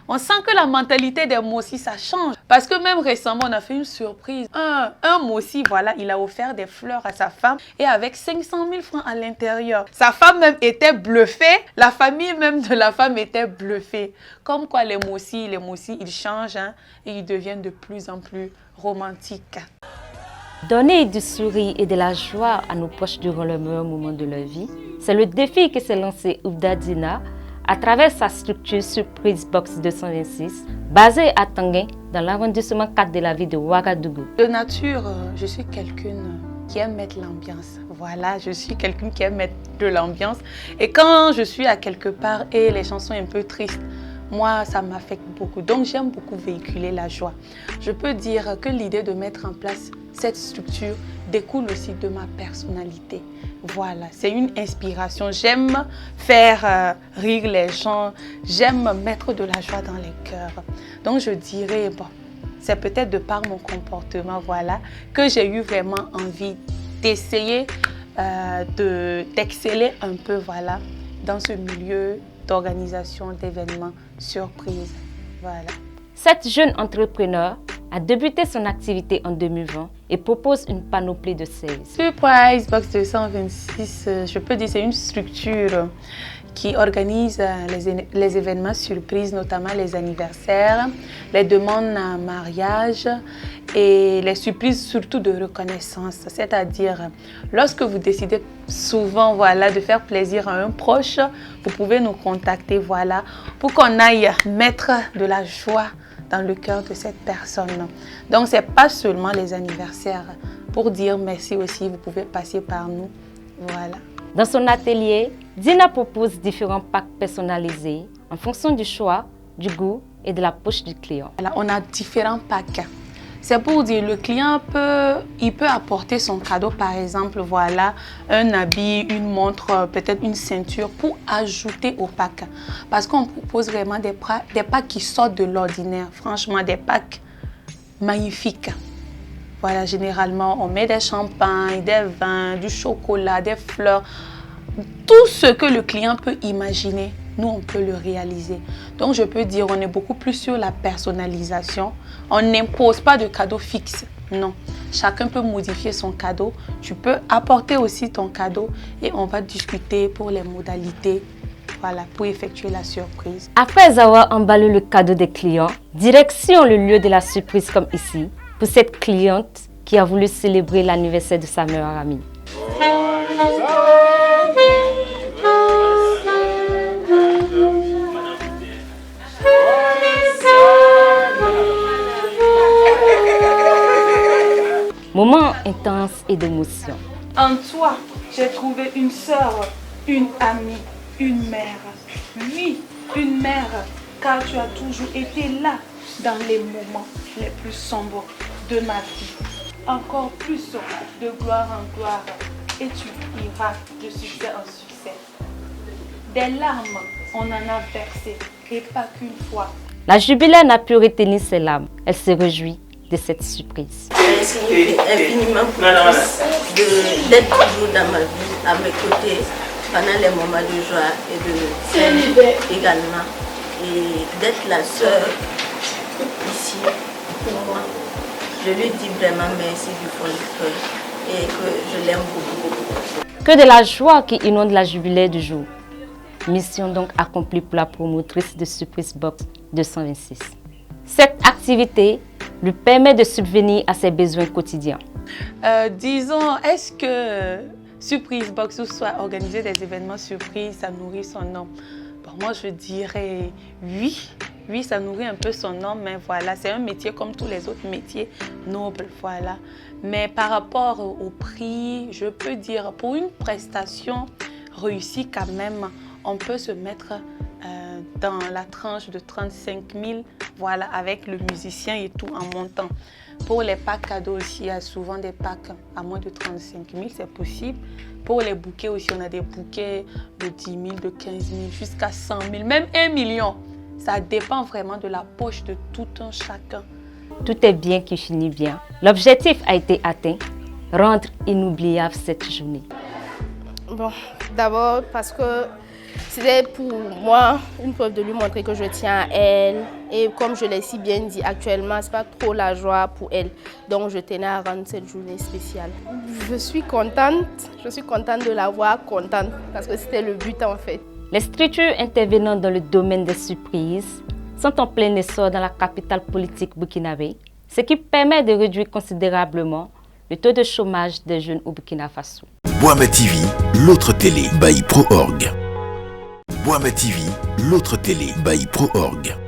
On sent que la mentalité des Mossi, ça change. Parce que même récemment, on a fait une surprise. Un Mossi, voilà, il a offert des fleurs à sa femme et avec 500 000 francs à l'intérieur. Sa femme même était bluffée. La famille même de la femme était bluffée. Comme quoi les Mossi, ils changent hein, et ils deviennent de plus en plus romantiques. Donner du sourire et de la joie à nos proches durant le meilleur moment de leur vie, c'est le défi que s'est lancé Oubda Dina à travers sa structure Surprise Box 226, basée à Tanguin, dans l'arrondissement 4 de la ville de Ouagadougou. De nature, je suis quelqu'un qui aime mettre l'ambiance. Voilà, je suis quelqu'un qui aime mettre de l'ambiance. Et quand je suis à quelque part et les chansons un peu tristes, moi, ça m'affecte beaucoup. Donc, j'aime beaucoup véhiculer la joie. Je peux dire que l'idée de mettre en place cette structure découle aussi de ma personnalité. Voilà, c'est une inspiration. J'aime faire rire les gens. J'aime mettre de la joie dans les cœurs. Donc, je dirais, bon, c'est peut-être de par mon comportement, voilà, que j'ai eu vraiment envie d'essayer d'exceller un peu, voilà, dans ce milieu d'organisation d'événements surprises. Voilà. Cette jeune entrepreneur a débuté son activité en 2020 et propose une panoplie de services. Surprise Box 226, je peux dire c'est une structure qui organise les événements surprises, notamment les anniversaires, les demandes en mariage et les surprises surtout de reconnaissance. C'est-à-dire, lorsque vous décidez souvent voilà, de faire plaisir à un proche, vous pouvez nous contacter voilà, pour qu'on aille mettre de la joie dans le cœur de cette personne. Donc, ce n'est pas seulement les anniversaires. Pour dire merci aussi, vous pouvez passer par nous. Voilà. Dans son atelier, Dina propose différents packs personnalisés en fonction du choix, du goût et de la poche du client. Voilà, on a différents packs. C'est pour dire le client peut apporter son cadeau, par exemple, voilà, un habit, une montre, peut-être une ceinture pour ajouter au pack. Parce qu'on propose vraiment des packs qui sortent de l'ordinaire. Franchement, des packs magnifiques. Voilà, généralement, on met des champagnes, des vins, du chocolat, des fleurs. Tout ce que le client peut imaginer, nous, on peut le réaliser. Donc, je peux dire, on est beaucoup plus sur la personnalisation. On n'impose pas de cadeau fixe. Non, chacun peut modifier son cadeau. Tu peux apporter aussi ton cadeau et on va discuter pour les modalités. Voilà, pour effectuer la surprise. Après avoir emballé le cadeau des clients, direction le lieu de la surprise comme ici, pour cette cliente qui a voulu célébrer l'anniversaire de sa meilleure amie. Moment intense et d'émotion. En toi, j'ai trouvé une sœur, une amie, une mère. Oui, une mère, car tu as toujours été là dans les moments les plus sombres de ma vie. Encore plus de gloire en gloire et tu iras de succès en succès. Des larmes, on en a versé et pas qu'une fois. La jubilaire n'a pu retenir ses larmes. Elle se réjouit de cette surprise. Merci infiniment pour d'être toujours dans ma vie, à mes côtés, pendant les moments de joie et de peine également. Et d'être la sœur ici pour moi. Je lui dis vraiment merci du fond du cœur et que je l'aime beaucoup, beaucoup. Que de la joie qui inonde la jubilaire du jour. Mission donc accomplie pour la promotrice de Surprise Box 226. Cette activité lui permet de subvenir à ses besoins quotidiens. Disons, est-ce que Surprise Box ou soit organiser des événements surprises, ça nourrit son nom? Bon, moi, je dirais oui. Oui, ça nourrit un peu son nom, mais voilà, c'est un métier comme tous les autres métiers nobles, voilà. Mais par rapport au prix, je peux dire, pour une prestation réussie quand même, on peut se mettre dans la tranche de 35 000, voilà, avec le musicien et tout en montant. Pour les packs cadeaux aussi, il y a souvent des packs à moins de 35 000, c'est possible. Pour les bouquets aussi, on a des bouquets de 10 000, de 15 000, jusqu'à 100 000, même 1 million. Ça dépend vraiment de la poche de tout un chacun. Tout est bien qui finit bien. L'objectif a été atteint, rendre inoubliable cette journée. Bon, d'abord parce que C'était pour moi une preuve de lui montrer que je tiens à elle. Et comme je l'ai si bien dit, actuellement, ce n'est pas trop la joie pour elle. Donc, je tenais à rendre cette journée spéciale. Je suis contente de la voir contente parce que c'était le but en fait. Les structures intervenant dans le domaine des surprises sont en plein essor dans la capitale politique burkinabé, ce qui permet de réduire considérablement le taux de chômage des jeunes au Burkina Faso. Boama TV, l'autre télé by Pro.org. Boama TV, l'autre télé by Pro.org.